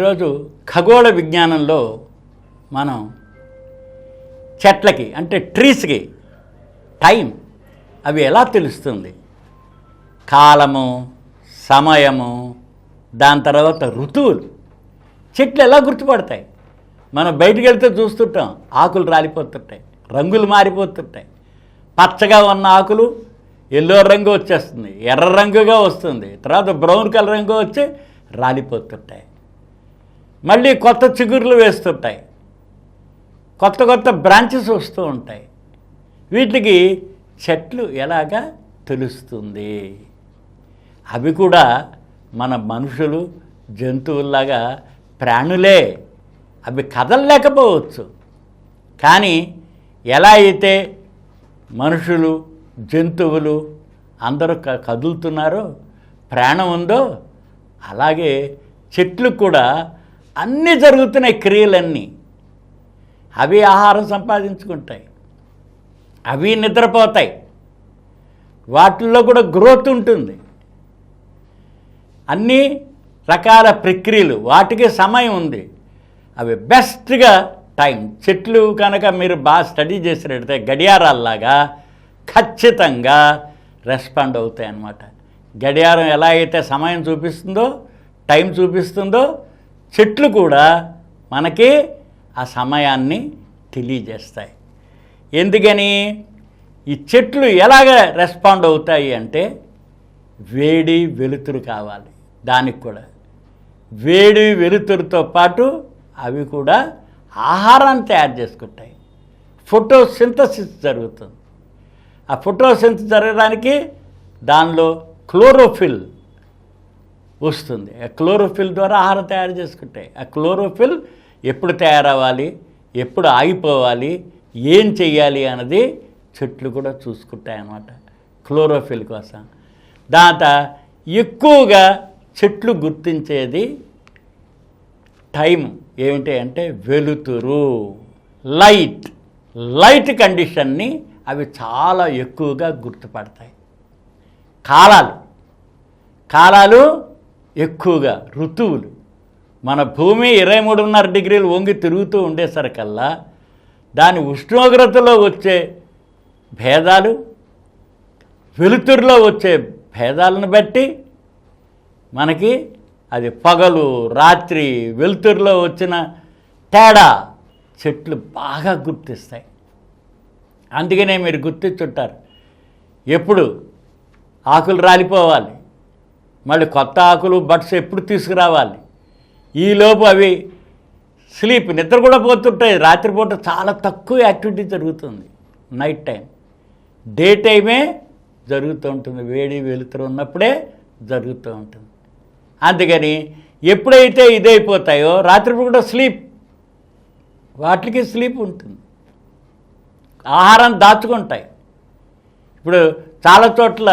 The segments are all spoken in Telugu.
ఈరోజు ఖగోళ విజ్ఞానంలో మనం చెట్లకి అంటే ట్రీస్కి టైం అవి ఎలా తెలుస్తుంది, కాలము, సమయము, దాని తర్వాత ఋతువులు, చెట్లు ఎలా గుర్తుపడతాయి? మనం బయటికి వెళ్తే చూస్తుంటాం, ఆకులు రాలిపోతుంటాయి, రంగులు మారిపోతుంటాయి. పచ్చగా ఉన్న ఆకులు ఎల్లో రంగు వచ్చేస్తుంది, ఎర్ర రంగుగా వస్తుంది, తర్వాత బ్రౌన్ కలర్ రంగు వచ్చి రాలిపోతుంటాయి. మళ్ళీ కొత్త చిగుర్లు వేస్తుంటాయి, కొత్త కొత్త బ్రాంచెస్ వస్తూ ఉంటాయి. వీటికి చెట్లు ఎలాగా తెలుస్తుంది? అవి కూడా మన మనుషులు జంతువుల్లాగా ప్రాణులే. అవి కదలలేకపోవచ్చు, కానీ ఎలా అయితే మనుషులు జంతువులు అందరూ కదులుతున్నారో, ప్రాణం ఉందో, అలాగే చెట్లు కూడా అన్నీ జరుగుతున్నాయి, క్రియలన్నీ. అవి ఆహారం సంపాదించుకుంటాయి, అవి నిద్రపోతాయి, వాటిల్లో కూడా గ్రోత్ ఉంటుంది. అన్ని రకాల ప్రక్రియలు, వాటికి సమయం ఉంది. అవి బెస్ట్గా టైం. చెట్లు కనుక మీరు బాగా స్టడీ చేసినట్టయితే గడియారాల్లాగా ఖచ్చితంగా రెస్పాండ్ అవుతాయి అన్నమాట. గడియారం ఎలా అయితే సమయం చూపిస్తుందో, టైం చూపిస్తుందో, చెట్లు కూడా మనకి ఆ సమయాన్ని తెలియజేస్తాయి. ఎందుకని ఈ చెట్లు ఎలాగ రెస్పాండ్ అవుతాయి అంటే, వేడి వెలుతురు కావాలి. దానికి కూడా వేడి వెలుతురుతో పాటు అవి కూడా ఆహారాన్ని తయారు చేసుకుంటాయి. ఫోటోసింథసిస్ జరుగుతుంది. ఆ ఫోటోసింథసిస్ జరగడానికి దానిలో క్లోరోఫిల్ వస్తుంది. ఆ క్లోరోఫిల్ ద్వారా ఆహారం తయారు చేసుకుంటాయి. ఆ క్లోరోఫిల్ ఎప్పుడు తయారవ్వాలి, ఎప్పుడు ఆగిపోవాలి, ఏం చెయ్యాలి అన్నది చెట్లు కూడా చూసుకుంటాయి అన్నమాట, క్లోరోఫిల్ కోసం. దాంతో ఎక్కువగా చెట్లు గుర్తించేది టైం ఏమిటి అంటే వెలుతురు, లైట్ కండిషన్ని అవి చాలా ఎక్కువగా గుర్తుపడతాయి. కాలాలు ఎక్కువగా, ఋతువులు. మన భూమి 23.5 డిగ్రీలు వంగి తిరుగుతూ ఉండేసరికల్లా దాని ఉష్ణోగ్రతలో వచ్చే భేదాలు, వెలుతురులో వచ్చే భేదాలను బట్టి మనకి అది పగలు రాత్రి వెలుతురులో వచ్చిన తేడా చెట్లు బాగా గుర్తిస్తాయి. అందుకనే మీరు గుర్తించుంటారు, ఎప్పుడు ఆకులు రాలిపోవాలి, మళ్ళీ కొత్త ఆకులు బడ్స్ ఎప్పుడు తీసుకురావాలి. ఈలోపు అవి నిద్ర కూడా పోతుంటాయి. రాత్రిపూట చాలా తక్కువ యాక్టివిటీ జరుగుతుంది, నైట్ టైం. డే టైమే జరుగుతూ ఉంటుంది, వేడి వెలుతురు ఉన్నప్పుడే జరుగుతూ ఉంటుంది. అందుకని ఎప్పుడైతే ఇదైపోతాయో రాత్రిపూట వాటికి స్లీప్ ఉంటుంది, ఆహారం దాచుకుంటాయి. ఇప్పుడు చాలా చోట్ల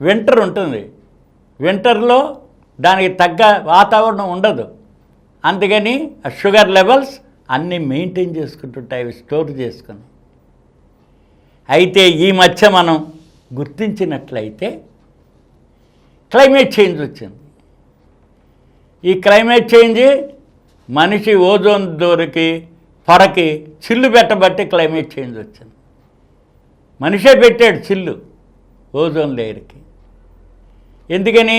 వింటర్ ఉంటుంది, వింటర్లో దానికి తగ్గ వాతావరణం ఉండదు. అందుకని ఆ షుగర్ లెవెల్స్ అన్నీ మెయింటైన్ చేసుకుంటుంటాయి, అవి స్టోర్ చేసుకుని. అయితే ఈ మధ్య మనం గుర్తించినట్లయితే క్లైమేట్ చేంజ్ వచ్చింది. ఈ క్లైమేట్ చేంజ్ మనిషి ఓజోన్ పొరకి చిల్లు పెట్టబట్టి క్లైమేట్ చేంజ్ వచ్చింది. మనిషే పెట్టాడు చిల్లు ఓజోన్ లేయర్కి. ఎందుకని?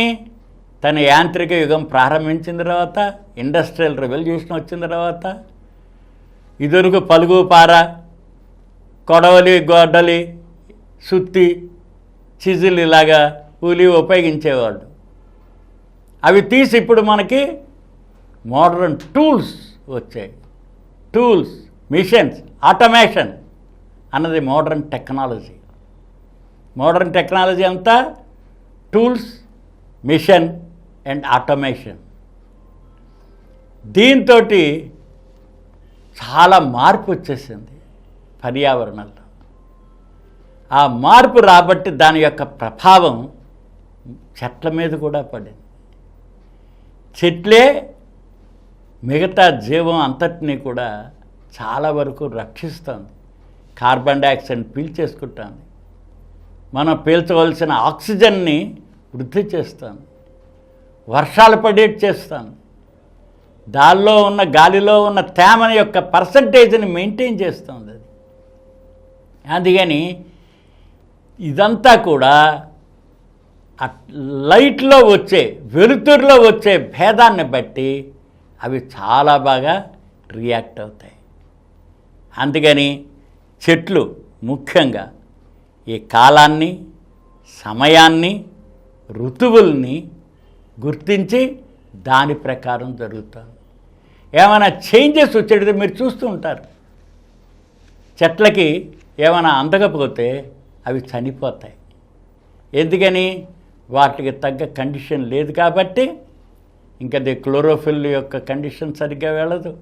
తన యాంత్రిక యుగం ప్రారంభించిన తర్వాత, ఇండస్ట్రియల్ రెవల్యూషన్ వచ్చిన తర్వాత, ఇదివరకు పలుగు పార, కొడవలి గొడ్డలి, సుత్తి, చిజిల్ ఇలాగా కూలి ఉపయోగించేవాళ్ళు. అవి తీసి ఇప్పుడు మనకి మోడర్న్ టూల్స్ వచ్చాయి. టూల్స్, మిషన్స్, ఆటోమేషన్ అన్నది మోడర్న్ టెక్నాలజీ. మోడర్న్ టెక్నాలజీ అంతా టూల్స్, మిషన్ అండ్ ఆటోమేషన్. దీంతో చాలా మార్పు వచ్చేసింది పర్యావరణంలో. ఆ మార్పు రాబట్టి దాని యొక్క ప్రభావం చెట్ల మీద కూడా పడింది. చెట్లే మిగతా జీవం అంతటినీ కూడా చాలా వరకు రక్షిస్తుంది. కార్బన్ డైఆక్సైడ్ పీల్చేసుకుంటుంది, మనం పీల్చవలసిన ఆక్సిజన్ని వృద్ధి చేస్తుంది, వర్షాలు పడేట్ చేస్తుంది. దానిలో ఉన్న గాలిలో ఉన్న తేమ యొక్క పర్సంటేజ్ని మెయింటైన్ చేస్తుంది అది. అందుకని ఇదంతా కూడా లైట్లో వచ్చే వెలుతురులో వచ్చే భేదాన్ని బట్టి అవి చాలా బాగా రియాక్ట్ అవుతాయి. అందుకని చెట్లు ముఖ్యంగా ఈ కాలాన్ని, సమయాన్ని, ఋతువుల్ని గుర్తించి దాని ప్రకారం జరుగుతుంది. ఏమైనా చేంజెస్ వచ్చేటప్పుడు మీరు చూస్తూ ఉంటారు. చెట్లకి ఏమైనా అందకపోతే అవి చనిపోతాయి. ఎందుకని? వాటికి తగ్గ కండిషన్ లేదు కాబట్టి. ఇంకా క్లోరోఫిల్ యొక్క కండిషన్ సరిగ్గా వెళ్ళదు.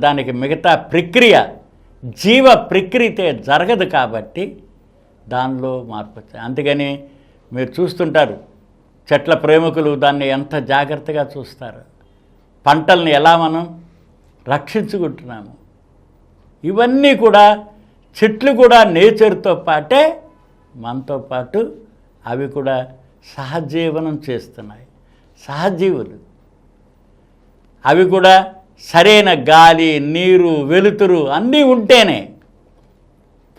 దానికి మిగతా ప్రక్రియ, జీవ ప్రక్రియ జరగదు కాబట్టి దానిలో మార్పు వచ్చాయి. అందుకని మీరు చూస్తుంటారు, చెట్ల ప్రేమికులు దాన్ని ఎంత జాగ్రత్తగా చూస్తారు. పంటల్ని ఎలా మనం రక్షించుకుంటున్నాము. ఇవన్నీ కూడా చెట్లు కూడా నేచర్తో పాటే మనతో పాటు అవి కూడా సహజీవనం చేస్తున్నాయి. సహజీవులు అవి కూడా సరైన గాలి, నీరు, వెలుతురు అన్నీ ఉంటేనే,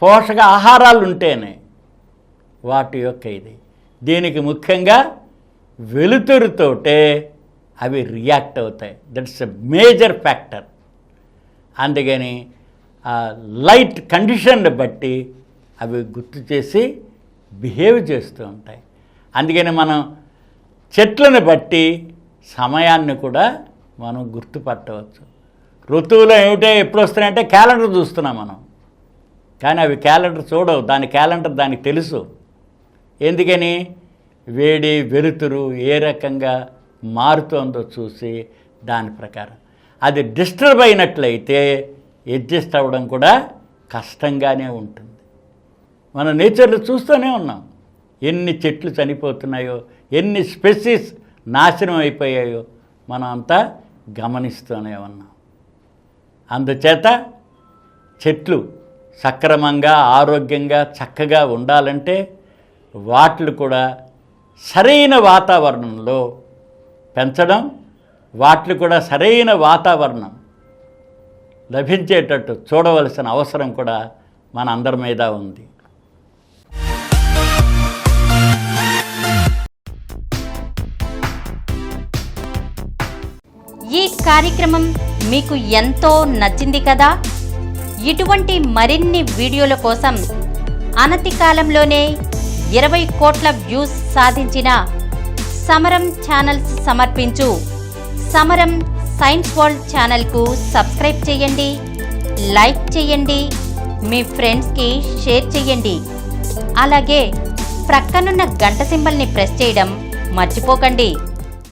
పోషక ఆహారాలు ఉంటేనే వాటి యొక్క ఇది. దీనికి ముఖ్యంగా వెలుతురుతోటే అవి రియాక్ట్ అవుతాయి. That's a major factor. అందుకని ఆ లైట్ కండిషన్ని బట్టి అవి గుర్తు చేసి బిహేవ్ చేస్తూ ఉంటాయి. అందుకని మనం చెట్లను బట్టి సమయాన్ని కూడా మనం గుర్తుపట్టవచ్చు. ఋతువులు ఏమిటో ఎప్పుడు వస్తున్నాయంటే క్యాలెండర్ చూస్తున్నాం మనం, కానీ అవి క్యాలెండర్ చూడవు. దాని క్యాలెండర్ దానికి తెలుసు. ఎందుకని? వేడి, వెలుతురు ఏ రకంగా మారుతోందో చూసి దాని ప్రకారం అది డిస్టర్బ్ అయినట్లయితే అడ్జస్ట్ అవ్వడం కూడా కష్టంగానే ఉంటుంది. మనం నేచర్లో చూస్తూనే ఉన్నాం, ఎన్ని చెట్లు చనిపోతున్నాయో, ఎన్ని స్పెసీస్ నాశనం అయిపోయాయో మనం అంతా గమనిస్తూనే ఉన్నాం. అందుచేత చెట్లు సక్రమంగా, ఆరోగ్యంగా, చక్కగా ఉండాలంటే వాటిని కూడా సరైన వాతావరణంలో పెంచడం, వాటిని కూడా సరైన వాతావరణం లభించేటట్టు చూడవలసిన అవసరం కూడా మన అందరి మీద ఉంది. ఈ కార్యక్రమం మీకు ఎంతో నచ్చింది కదా? ఇటువంటి మరిన్ని వీడియోల కోసం అనతి కాలంలోనే 20 కోట్ల వ్యూస్ సాధించిన సమరం ఛానల్స్ సమర్పించు సమరం సైన్స్ వరల్డ్ ఛానల్కు సబ్స్క్రైబ్ చేయండి, లైక్ చేయండి, మీ ఫ్రెండ్స్కి షేర్ చేయండి. అలాగే ప్రక్కనున్న గంట సింబల్ని ప్రెస్ చేయడం మర్చిపోకండి.